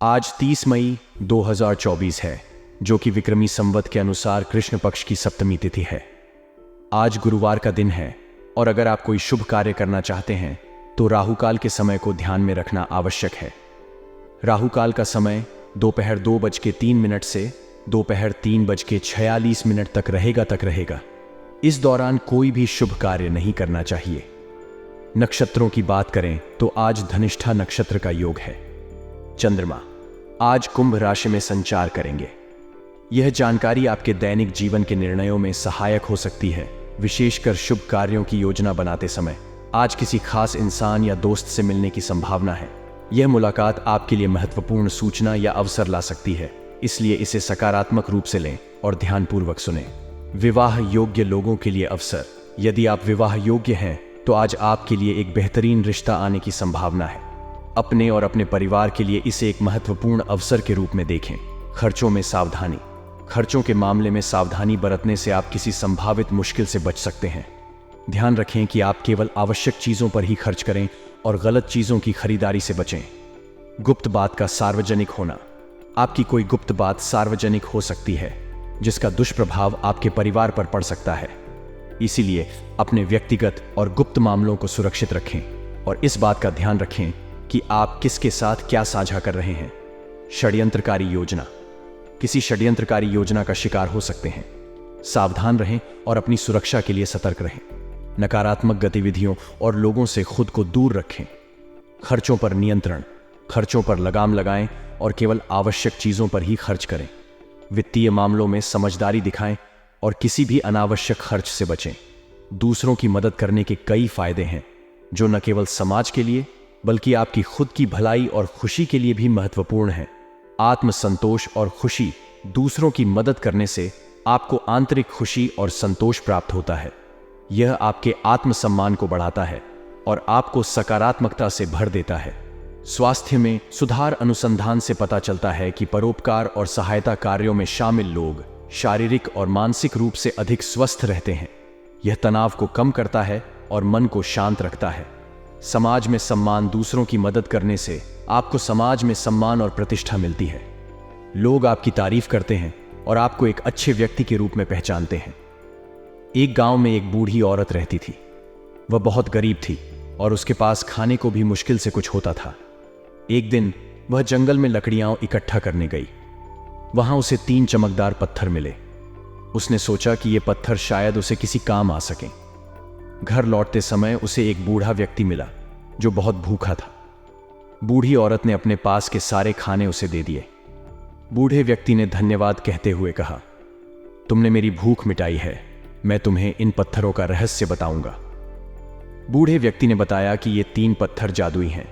आज 30 मई 2024 है, जो कि विक्रमी संवत के अनुसार कृष्ण पक्ष की सप्तमी तिथि है। आज गुरुवार का दिन है और अगर आप कोई शुभ कार्य करना चाहते हैं तो राहुकाल के समय को ध्यान में रखना आवश्यक है। राहुकाल का समय दोपहर 2:03 से दोपहर 3:46 तक रहेगा। इस दौरान कोई भी शुभ कार्य नहीं करना चाहिए। नक्षत्रों की बात करें तो आज धनिष्ठा नक्षत्र का योग है। चंद्रमा आज कुंभ राशि में संचार करेंगे। यह जानकारी आपके दैनिक जीवन के निर्णयों में सहायक हो सकती है, विशेषकर शुभ कार्यों की योजना बनाते समय। आज किसी खास इंसान या दोस्त से मिलने की संभावना है। यह मुलाकात आपके लिए महत्वपूर्ण सूचना या अवसर ला सकती है, इसलिए इसे सकारात्मक रूप से लें और ध्यानपूर्वक सुनें। विवाह योग्य लोगों के लिए अवसर। यदि आप विवाह योग्य हैं तो आज आपके लिए एक बेहतरीन रिश्ता आने की संभावना है। अपने और अपने परिवार के लिए इसे एक महत्वपूर्ण अवसर के रूप में देखें। खर्चों में सावधानी। खर्चों के मामले में सावधानी बरतने से आप किसी संभावित मुश्किल से बच सकते हैं। ध्यान रखें कि आप केवल आवश्यक चीजों पर ही खर्च करें और गलत चीजों की खरीदारी से बचें। गुप्त बात का सार्वजनिक होना। आपकी कोई गुप्त बात सार्वजनिक हो सकती है, जिसका दुष्प्रभाव आपके परिवार पर पड़ सकता है। इसीलिए अपने व्यक्तिगत और गुप्त मामलों को सुरक्षित रखें और इस बात का ध्यान रखें कि आप किसके साथ क्या साझा कर रहे हैं। षड्यंत्रकारी योजना। किसी षड्यंत्रकारी योजना का शिकार हो सकते हैं। सावधान रहें और अपनी सुरक्षा के लिए सतर्क रहें। नकारात्मक गतिविधियों और लोगों से खुद को दूर रखें। खर्चों पर नियंत्रण। खर्चों पर लगाम लगाएं और केवल आवश्यक चीजों पर ही खर्च करें। वित्तीय मामलों में समझदारी दिखाएं और किसी भी अनावश्यक खर्च से बचें। दूसरों की मदद करने के कई फायदे हैं, जो न केवल समाज के लिए बल्कि आपकी खुद की भलाई और खुशी के लिए भी महत्वपूर्ण है। आत्मसंतोष और खुशी। दूसरों की मदद करने से आपको आंतरिक खुशी और संतोष प्राप्त होता है। यह आपके आत्मसम्मान को बढ़ाता है और आपको सकारात्मकता से भर देता है। स्वास्थ्य में सुधार। अनुसंधान से पता चलता है कि परोपकार और सहायता कार्यों में शामिल लोग शारीरिक और मानसिक रूप से अधिक स्वस्थ रहते हैं। यह तनाव को कम करता है और मन को शांत रखता है। समाज में सम्मान। दूसरों की मदद करने से आपको समाज में सम्मान और प्रतिष्ठा मिलती है। लोग आपकी तारीफ करते हैं और आपको एक अच्छे व्यक्ति के रूप में पहचानते हैं। एक गांव में एक बूढ़ी औरत रहती थी। वह बहुत गरीब थी और उसके पास खाने को भी मुश्किल से कुछ होता था। एक दिन वह जंगल में लकड़ियां इकट्ठा करने गई। वहां उसे 3 चमकदार पत्थर मिले। उसने सोचा कि ये पत्थर शायद उसे किसी काम आ सकें। घर लौटते समय उसे एक बूढ़ा व्यक्ति मिला जो बहुत भूखा था। बूढ़ी औरत ने अपने पास के सारे खाने उसे दे दिए। बूढ़े व्यक्ति ने धन्यवाद कहते हुए कहा, तुमने मेरी भूख मिटाई है, मैं तुम्हें इन पत्थरों का रहस्य बताऊंगा। बूढ़े व्यक्ति ने बताया कि ये 3 पत्थर जादुई हैं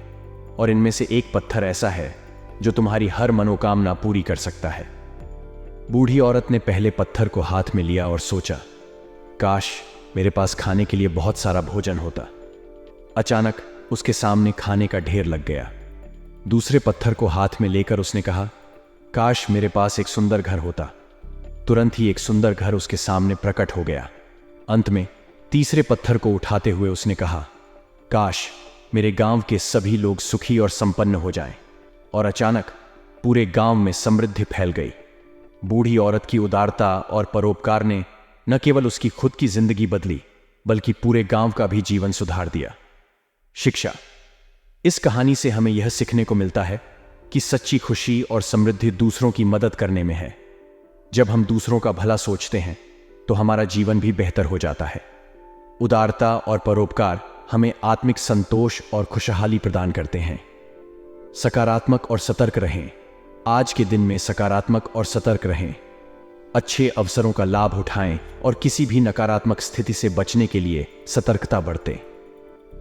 और इनमें से एक पत्थर ऐसा है जो तुम्हारी हर मनोकामना पूरी कर सकता है। बूढ़ी औरत ने पहले पत्थर को हाथ में लिया और सोचा, काश मेरे पास खाने के लिए बहुत सारा भोजन होता। अचानक उसके सामने खाने का ढेर लग गया। दूसरे पत्थर को हाथ में लेकर उसने कहा, काश मेरे पास एक सुंदर घर होता। तुरंत ही एक सुंदर घर उसके सामने प्रकट हो गया। अंत में तीसरे पत्थर को उठाते हुए उसने कहा, काश मेरे गांव के सभी लोग सुखी और संपन्न हो जाएं। और अचानक पूरे गांव में समृद्धि फैल गई। बूढ़ी औरत की उदारता और परोपकार ने न केवल उसकी खुद की जिंदगी बदली बल्कि पूरे गांव का भी जीवन सुधार दिया। शिक्षा। इस कहानी से हमें यह सीखने को मिलता है कि सच्ची खुशी और समृद्धि दूसरों की मदद करने में है। जब हम दूसरों का भला सोचते हैं तो हमारा जीवन भी बेहतर हो जाता है। उदारता और परोपकार हमें आत्मिक संतोष और खुशहाली प्रदान करते हैं। सकारात्मक और सतर्क रहें। आज के दिन में सकारात्मक और सतर्क रहें। अच्छे अवसरों का लाभ उठाएं और किसी भी नकारात्मक स्थिति से बचने के लिए सतर्कता बरतें।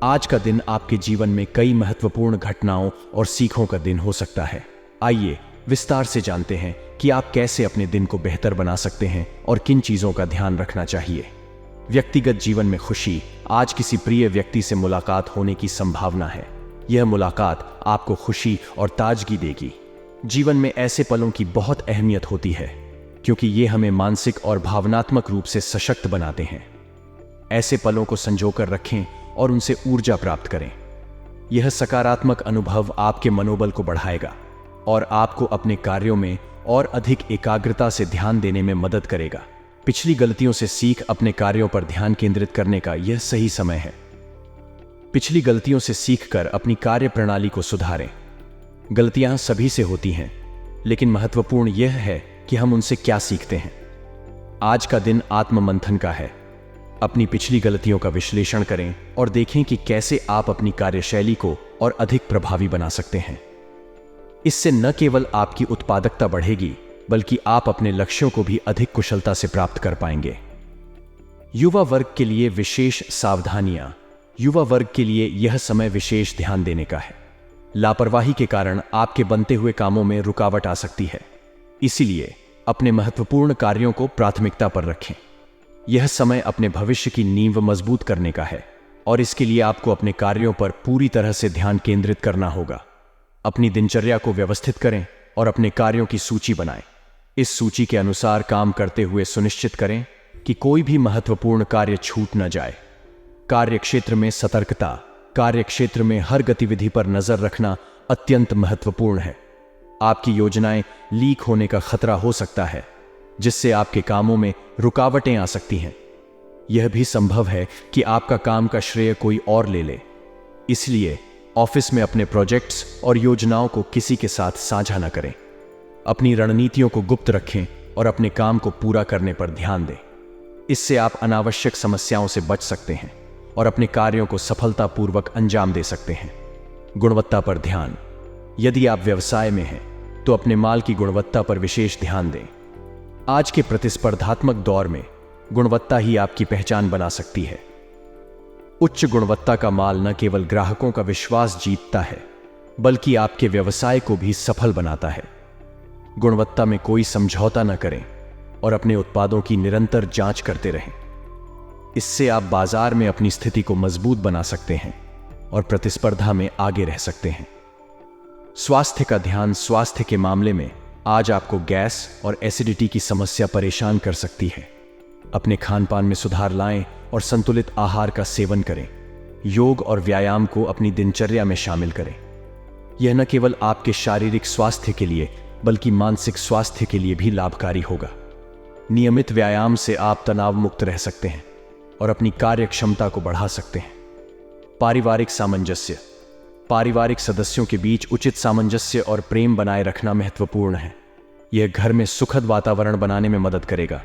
आज का दिन आपके जीवन में कई महत्वपूर्ण घटनाओं और सीखों का दिन हो सकता है। आइए विस्तार से जानते हैं कि आप कैसे अपने दिन को बेहतर बना सकते हैं और किन चीजों का ध्यान रखना चाहिए। व्यक्तिगत जीवन में खुशी। आज किसी प्रिय व्यक्ति से मुलाकात होने की संभावना है। यह मुलाकात आपको खुशी और ताजगी देगी। जीवन में ऐसे पलों की बहुत अहमियत होती है क्योंकि ये हमें मानसिक और भावनात्मक रूप से सशक्त बनाते हैं। ऐसे पलों को संजोकर रखें और उनसे ऊर्जा प्राप्त करें। यह सकारात्मक अनुभव आपके मनोबल को बढ़ाएगा और आपको अपने कार्यों में और अधिक एकाग्रता से ध्यान देने में मदद करेगा। पिछली गलतियों से सीख अपने कार्यों पर ध्यान केंद्रित करने का यह सही समय है। पिछली गलतियों से सीखकर अपनी कार्य प्रणाली को सुधारें। गलतियां सभी से होती हैं, लेकिन महत्वपूर्ण यह है कि हम उनसे क्या सीखते हैं। आज का दिन आत्ममंथन का है। अपनी पिछली गलतियों का विश्लेषण करें और देखें कि कैसे आप अपनी कार्यशैली को और अधिक प्रभावी बना सकते हैं। इससे न केवल आपकी उत्पादकता बढ़ेगी, बल्कि आप अपने लक्ष्यों को भी अधिक कुशलता से प्राप्त कर पाएंगे। युवा वर्ग के लिए विशेष सावधानियां। युवा वर्ग के लिए यह समय विशेष ध्यान देने का है। लापरवाही के कारण आपके बनते हुए कामों में रुकावट आ सकती है, इसीलिए अपने महत्वपूर्ण कार्यों को प्राथमिकता पर रखें। यह समय अपने भविष्य की नींव मजबूत करने का है और इसके लिए आपको अपने कार्यों पर पूरी तरह से ध्यान केंद्रित करना होगा। अपनी दिनचर्या को व्यवस्थित करें और अपने कार्यों की सूची बनाएं। इस सूची के अनुसार काम करते हुए सुनिश्चित करें कि कोई भी महत्वपूर्ण कार्य छूट न जाए। कार्यक्षेत्र में सतर्कता। कार्यक्षेत्र में हर गतिविधि पर नजर रखना अत्यंत महत्वपूर्ण है। आपकी योजनाएं लीक होने का खतरा हो सकता है, जिससे आपके कामों में रुकावटें आ सकती हैं। यह भी संभव है कि आपका काम का श्रेय कोई और ले ले। इसलिए ऑफिस में अपने प्रोजेक्ट्स और योजनाओं को किसी के साथ साझा न करें। अपनी रणनीतियों को गुप्त रखें और अपने काम को पूरा करने पर ध्यान दें। इससे आप अनावश्यक समस्याओं से बच सकते हैं और अपने कार्यों को सफलतापूर्वक अंजाम दे सकते हैं। गुणवत्ता पर ध्यान। यदि आप व्यवसाय में हैं, तो अपने माल की गुणवत्ता पर विशेष ध्यान दें। आज के प्रतिस्पर्धात्मक दौर में गुणवत्ता ही आपकी पहचान बना सकती है। उच्च गुणवत्ता का माल न केवल ग्राहकों का विश्वास जीतता है, बल्कि आपके व्यवसाय को भी सफल बनाता है। गुणवत्ता में कोई समझौता न करें और अपने उत्पादों की निरंतर जांच करते रहें। इससे आप बाजार में अपनी स्थिति को मजबूत बना सकते हैं और प्रतिस्पर्धा में आगे रह सकते हैं। स्वास्थ्य का ध्यान। स्वास्थ्य के मामले में आज आपको गैस और एसिडिटी की समस्या परेशान कर सकती है। अपने खानपान में सुधार लाएं और संतुलित आहार का सेवन करें। योग और व्यायाम को अपनी दिनचर्या में शामिल करें। यह न केवल आपके शारीरिक स्वास्थ्य के लिए, बल्कि मानसिक स्वास्थ्य के लिए भी लाभकारी होगा। नियमित व्यायाम से आप तनाव मुक्त रह सकते हैं और अपनी कार्य क्षमता को बढ़ा सकते हैं। पारिवारिक सामंजस्य। पारिवारिक सदस्यों के बीच उचित सामंजस्य और प्रेम बनाए रखना महत्वपूर्ण है। यह घर में सुखद वातावरण बनाने में मदद करेगा।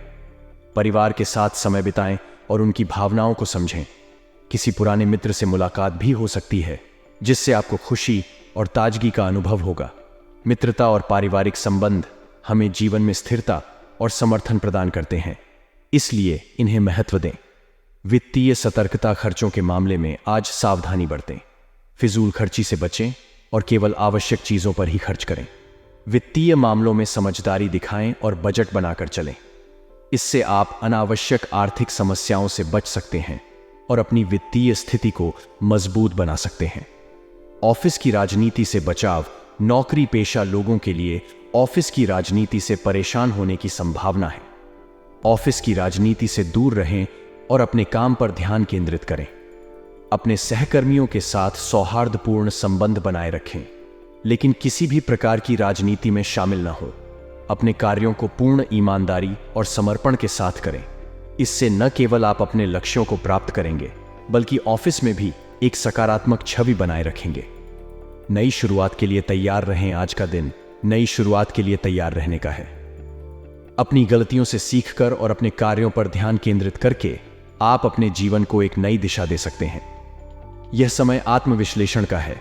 परिवार के साथ समय बिताएं और उनकी भावनाओं को समझें। किसी पुराने मित्र से मुलाकात भी हो सकती है, जिससे आपको खुशी और ताजगी का अनुभव होगा। मित्रता और पारिवारिक संबंध हमें जीवन में स्थिरता और समर्थन प्रदान करते हैं, इसलिए इन्हें महत्व दें। वित्तीय सतर्कता। खर्चों के मामले में आज सावधानी बरतें। फिजूल खर्ची से बचें और केवल आवश्यक चीजों पर ही खर्च करें। वित्तीय मामलों में समझदारी दिखाएं और बजट बनाकर चलें। इससे आप अनावश्यक आर्थिक समस्याओं से बच सकते हैं और अपनी वित्तीय स्थिति को मजबूत बना सकते हैं। ऑफिस की राजनीति से बचाव। नौकरी पेशा लोगों के लिए ऑफिस की राजनीति से परेशान होने की संभावना है। ऑफिस की राजनीति से दूर रहें और अपने काम पर ध्यान केंद्रित करें। अपने सहकर्मियों के साथ सौहार्दपूर्ण संबंध बनाए रखें, लेकिन किसी भी प्रकार की राजनीति में शामिल न हो। अपने कार्यों को पूर्ण ईमानदारी और समर्पण के साथ करें। इससे न केवल आप अपने लक्ष्यों को प्राप्त करेंगे, बल्कि ऑफिस में भी एक सकारात्मक छवि बनाए रखेंगे। नई शुरुआत के लिए तैयार रहें। आज का दिन नई शुरुआत के लिए तैयार रहने का है। अपनी गलतियों से सीखकर और अपने कार्यों पर ध्यान केंद्रित करके आप अपने जीवन को एक नई दिशा दे सकते हैं। यह समय आत्मविश्लेषण का है।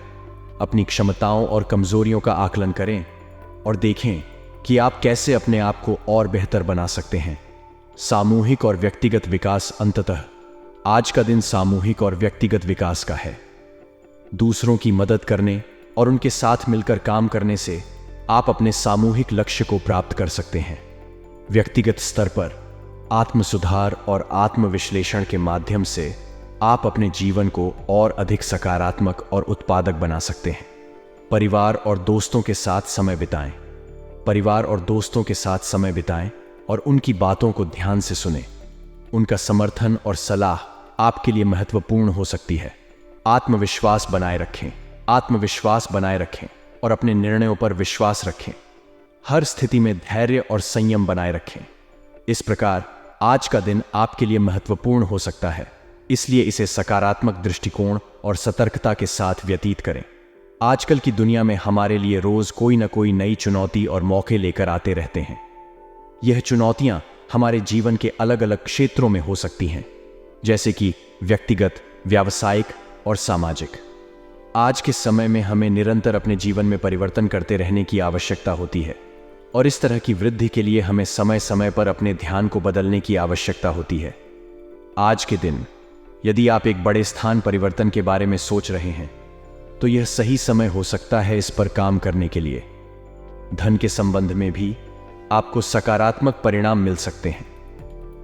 अपनी क्षमताओं और कमजोरियों का आकलन करें और देखें कि आप कैसे अपने आप को और बेहतर बना सकते हैं। सामूहिक और व्यक्तिगत विकास। अंततः आज का दिन सामूहिक और व्यक्तिगत विकास का है। दूसरों की मदद करने और उनके साथ मिलकर काम करने से आप अपने सामूहिक लक्ष्य को प्राप्त कर सकते हैं। व्यक्तिगत स्तर पर आत्म सुधार और आत्मविश्लेषण के माध्यम से आप अपने जीवन को और अधिक सकारात्मक और उत्पादक बना सकते हैं। परिवार और दोस्तों के साथ समय बिताएं। परिवार और दोस्तों के साथ समय बिताएं और उनकी बातों को ध्यान से सुनें। उनका समर्थन और सलाह आपके लिए महत्वपूर्ण हो सकती है। आत्मविश्वास बनाए रखें। आत्मविश्वास बनाए रखें। और अपने निर्णयों पर विश्वास रखें। हर स्थिति में धैर्य और संयम बनाए रखें। इस प्रकार आज का दिन आपके लिए महत्वपूर्ण हो सकता है, इसलिए इसे सकारात्मक दृष्टिकोण और सतर्कता के साथ व्यतीत करें। आजकल की दुनिया में हमारे लिए रोज कोई न कोई नई चुनौती और मौके लेकर आते रहते हैं। यह चुनौतियां हमारे जीवन के अलग अलग क्षेत्रों में हो सकती हैं, जैसे कि व्यक्तिगत, व्यावसायिक और सामाजिक। आज के समय में हमें निरंतर अपने जीवन में परिवर्तन करते रहने की आवश्यकता होती है और इस तरह की वृद्धि के लिए हमें समय समय पर अपने ध्यान को बदलने की आवश्यकता होती है। आज के दिन यदि आप एक बड़े स्थान परिवर्तन के बारे में सोच रहे हैं तो यह सही समय हो सकता है इस पर काम करने के लिए। धन के संबंध में भी आपको सकारात्मक परिणाम मिल सकते हैं।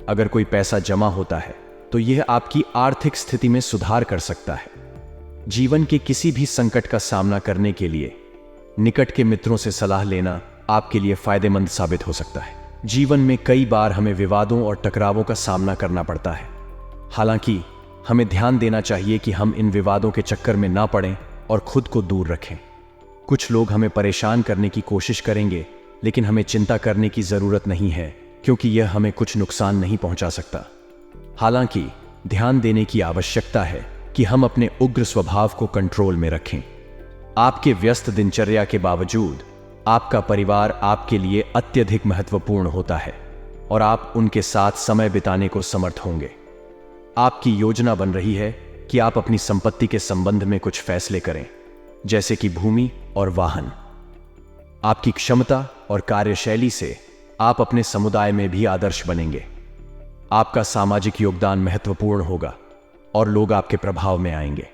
अगर कोई पैसा जमा होता है तो यह आपकी आर्थिक स्थिति में सुधार कर सकता है। जीवन के किसी भी संकट का सामना करने के लिए निकट के मित्रों से सलाह लेना आपके लिए फायदेमंद साबित हो सकता है। जीवन में कई बार हमें विवादों और टकरावों का सामना करना पड़ता है। हालांकि हमें ध्यान देना चाहिए कि हम इन विवादों के चक्कर में ना पड़ें और खुद को दूर रखें। कुछ लोग हमें परेशान करने की कोशिश करेंगे, लेकिन हमें चिंता करने की जरूरत नहीं है, क्योंकि यह हमें कुछ नुकसान नहीं पहुंचा सकता। हालांकि ध्यान देने की आवश्यकता है कि हम अपने उग्र स्वभाव को कंट्रोल में रखें। आपके व्यस्त दिनचर्या के बावजूद आपका परिवार आपके लिए अत्यधिक महत्वपूर्ण होता है और आप उनके साथ समय बिताने को समर्थ होंगे। आपकी योजना बन रही है कि आप अपनी संपत्ति के संबंध में कुछ फैसले करें, जैसे कि भूमि और वाहन। आपकी क्षमता और कार्यशैली से आप अपने समुदाय में भी आदर्श बनेंगे। आपका सामाजिक योगदान महत्वपूर्ण होगा और लोग आपके प्रभाव में आएंगे।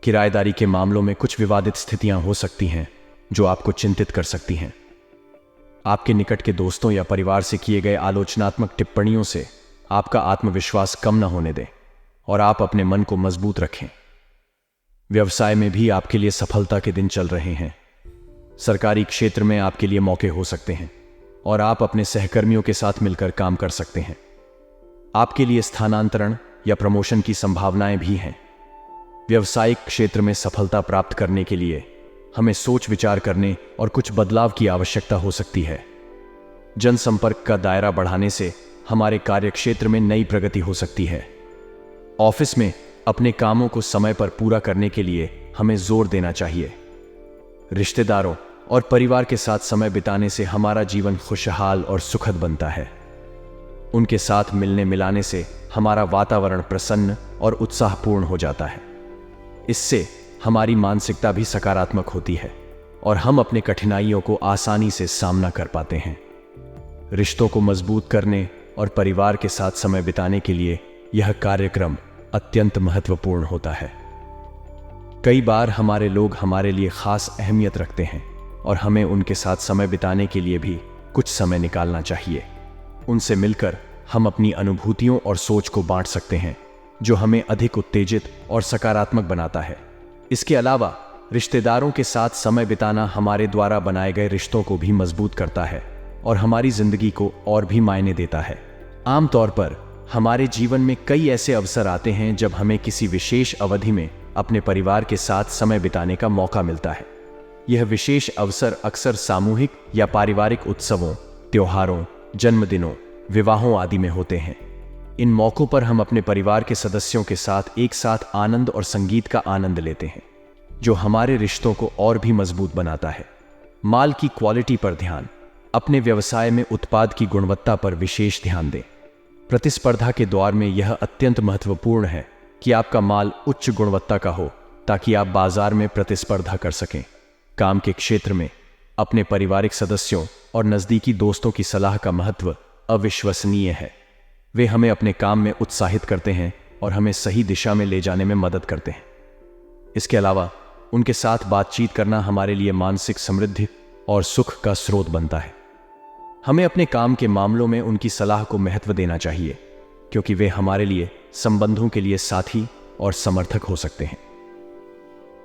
किराएदारी के मामलों में कुछ विवादित स्थितियां हो सकती हैं जो आपको चिंतित कर सकती हैं। आपके निकट के दोस्तों या परिवार से किए गए आलोचनात्मक टिप्पणियों से आपका आत्मविश्वास कम न होने दें और आप अपने मन को मजबूत रखें। व्यवसाय में भी आपके लिए सफलता के दिन चल रहे हैं। सरकारी क्षेत्र में आपके लिए मौके हो सकते हैं और आप अपने सहकर्मियों के साथ मिलकर काम कर सकते हैं। आपके लिए स्थानांतरण या प्रमोशन की संभावनाएं भी हैं। व्यवसायिक क्षेत्र में सफलता प्राप्त करने के लिए हमें सोच विचार करने और कुछ बदलाव की आवश्यकता हो सकती है। जनसंपर्क का दायरा बढ़ाने से हमारे कार्यक्षेत्र में नई प्रगति हो सकती है। ऑफिस में अपने कामों को समय पर पूरा करने के लिए हमें जोर देना चाहिए। रिश्तेदारों और परिवार के साथ समय बिताने से हमारा जीवन खुशहाल और सुखद बनता है। उनके साथ मिलने मिलाने से हमारा वातावरण प्रसन्न और उत्साहपूर्ण हो जाता है। इससे हमारी मानसिकता भी सकारात्मक होती है और हम अपने कठिनाइयों को आसानी से सामना कर पाते हैं। रिश्तों को मजबूत करने और परिवार के साथ समय बिताने के लिए यह कार्यक्रम अत्यंत महत्वपूर्ण होता है। कई बार हमारे लोग हमारे लिए खास अहमियत रखते हैं और हमें उनके साथ समय बिताने के लिए भी कुछ समय निकालना चाहिए। उनसे मिलकर हम अपनी अनुभूतियों और सोच को बांट सकते हैं, जो हमें अधिक उत्तेजित और सकारात्मक बनाता है। इसके अलावा रिश्तेदारों के साथ समय बिताना हमारे द्वारा बनाए गए रिश्तों को भी मजबूत करता है और हमारी जिंदगी को और भी मायने देता है। आमतौर पर हमारे जीवन में कई ऐसे अवसर आते हैं जब हमें किसी विशेष अवधि में अपने परिवार के साथ समय बिताने का मौका मिलता है। यह विशेष अवसर अक्सर सामूहिक या पारिवारिक उत्सवों, त्योहारों, जन्मदिनों, विवाहों आदि में होते हैं। इन मौकों पर हम अपने परिवार के सदस्यों के साथ एक साथ आनंद और संगीत का आनंद लेते हैं, जो हमारे रिश्तों को और भी मजबूत बनाता है। माल की क्वालिटी पर ध्यान। अपने व्यवसाय में उत्पाद की गुणवत्ता पर विशेष ध्यान दें। प्रतिस्पर्धा के दौर में यह अत्यंत महत्वपूर्ण है कि आपका माल उच्च गुणवत्ता का हो, ताकि आप बाजार में प्रतिस्पर्धा कर सकें। काम के क्षेत्र में अपने पारिवारिक सदस्यों और नज़दीकी दोस्तों की सलाह का महत्व अविश्वसनीय है। वे हमें अपने काम में उत्साहित करते हैं और हमें सही दिशा में ले जाने में मदद करते हैं। इसके अलावा उनके साथ बातचीत करना हमारे लिए मानसिक समृद्धि और सुख का स्रोत बनता है। हमें अपने काम के मामलों में उनकी सलाह को महत्व देना चाहिए, क्योंकि वे हमारे लिए संबंधों के लिए साथी और समर्थक हो सकते हैं।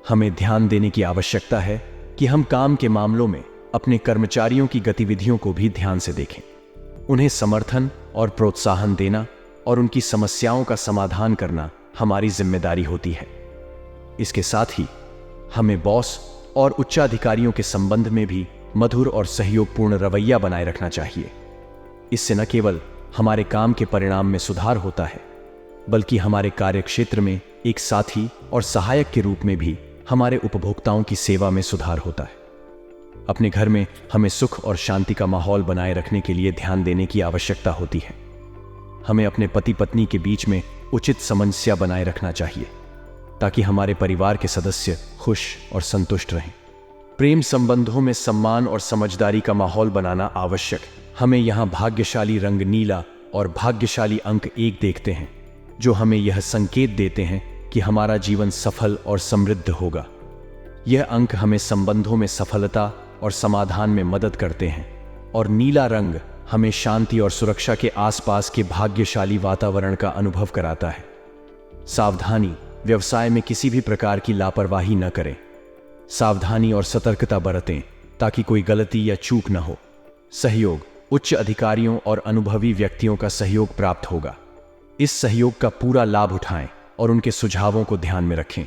हमें ध्यान देने की आवश्यकता है कि हम काम के मामलों में अपने कर्मचारियों की गतिविधियों को भी ध्यान से देखें। उन्हें समर्थन और प्रोत्साहन देना और उनकी समस्याओं का समाधान करना हमारी जिम्मेदारी होती है। इसके साथ ही हमें बॉस और उच्चाधिकारियों के संबंध में भी मधुर और सहयोगपूर्ण रवैया बनाए रखना चाहिए। इससे न केवल हमारे काम के परिणाम में सुधार होता है, बल्कि हमारे कार्यक्षेत्र में एक साथी और सहायक के रूप में भी हमारे उपभोक्ताओं की सेवा में सुधार होता है। अपने घर में हमें सुख और शांति का माहौल बनाए रखने के लिए ध्यान देने की आवश्यकता होती है। हमें अपने पति पत्नी के बीच में उचित सामंजस्य बनाए रखना चाहिए, ताकि हमारे परिवार के सदस्य खुश और संतुष्ट रहें। प्रेम संबंधों में सम्मान और समझदारी का माहौल बनाना आवश्यक है। हमें यहाँ भाग्यशाली रंग नीला और भाग्यशाली अंक 1 देखते हैं, जो हमें यह संकेत देते हैं कि हमारा जीवन सफल और समृद्ध होगा। यह अंक हमें संबंधों में सफलता और समाधान में मदद करते हैं, और नीला रंग हमें शांति और सुरक्षा के आसपास के भाग्यशाली वातावरण का अनुभव कराता है। सावधानी, व्यवसाय में किसी भी प्रकार की लापरवाही न करें। सावधानी और सतर्कता बरतें ताकि कोई गलती या चूक न हो। सहयोग, उच्च अधिकारियों और अनुभवी व्यक्तियों का सहयोग प्राप्त होगा। इस सहयोग का पूरा लाभ उठाएं और उनके सुझावों को ध्यान में रखें।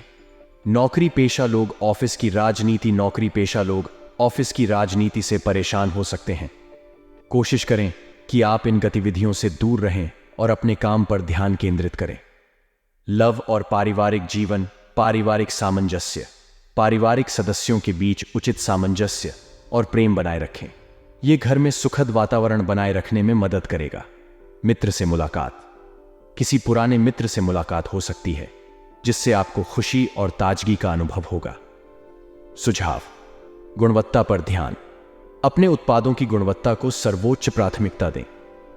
नौकरी पेशा लोग ऑफिस की राजनीति नौकरी पेशा लोग ऑफिस की राजनीति से परेशान हो सकते हैं। कोशिश करें कि आप इन गतिविधियों से दूर रहें और अपने काम पर ध्यान केंद्रित करें। लव और पारिवारिक जीवन, पारिवारिक सामंजस्य, पारिवारिक सदस्यों के बीच उचित सामंजस्य और प्रेम बनाए रखें। यह घर में सुखद वातावरण बनाए रखने में मदद करेगा। मित्र से मुलाकात, किसी पुराने मित्र से मुलाकात हो सकती है, जिससे आपको खुशी और ताजगी का अनुभव होगा। सुझाव: गुणवत्ता पर ध्यान। अपने उत्पादों की गुणवत्ता को सर्वोच्च प्राथमिकता दें।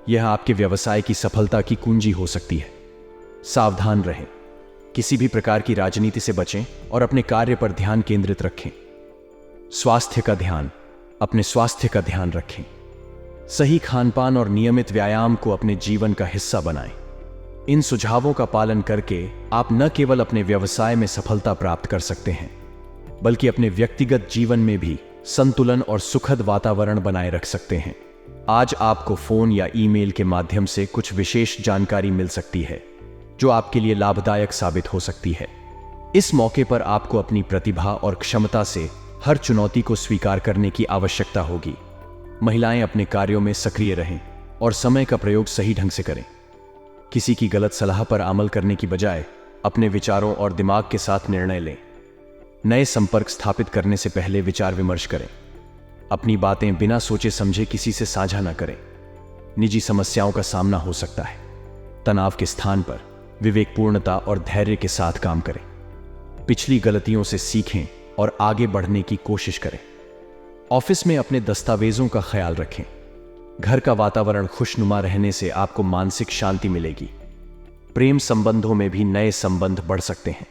यह आपके व्यवसाय की सफलता की कुंजी हो सकती है। सावधान रहें, किसी भी प्रकार की राजनीति से बचें और अपने कार्य पर ध्यान केंद्रित रखें। स्वास्थ्य का ध्यान, अपने स्वास्थ्य का ध्यान रखें। सही खानपान और नियमित व्यायाम को अपने जीवन का हिस्सा बनाएं। इन सुझावों का पालन करके आप न केवल अपने व्यवसाय में सफलता प्राप्त कर सकते हैं, बल्कि अपने व्यक्तिगत जीवन में भी संतुलन और सुखद वातावरण बनाए रख सकते हैं। आज आपको फोन या ईमेल के माध्यम से कुछ विशेष जानकारी मिल सकती है, जो आपके लिए लाभदायक साबित हो सकती है। इस मौके पर आपको अपनी प्रतिभा और क्षमता से हर चुनौती को स्वीकार करने की आवश्यकता होगी। महिलाएं अपने कार्यों में सक्रिय रहें और समय का प्रयोग सही ढंग से करें। किसी की गलत सलाह पर अमल करने की बजाय अपने विचारों और दिमाग के साथ निर्णय लें। नए संपर्क स्थापित करने से पहले विचार विमर्श करें। अपनी बातें बिना सोचे समझे किसी से साझा न करें। निजी समस्याओं का सामना हो सकता है। तनाव के स्थान पर विवेकपूर्णता और धैर्य के साथ काम करें। पिछली गलतियों से सीखें और आगे बढ़ने की कोशिश करें। ऑफिस में अपने दस्तावेजों का ख्याल रखें। घर का वातावरण खुशनुमा रहने से आपको मानसिक शांति मिलेगी। प्रेम संबंधों में भी नए संबंध बढ़ सकते हैं।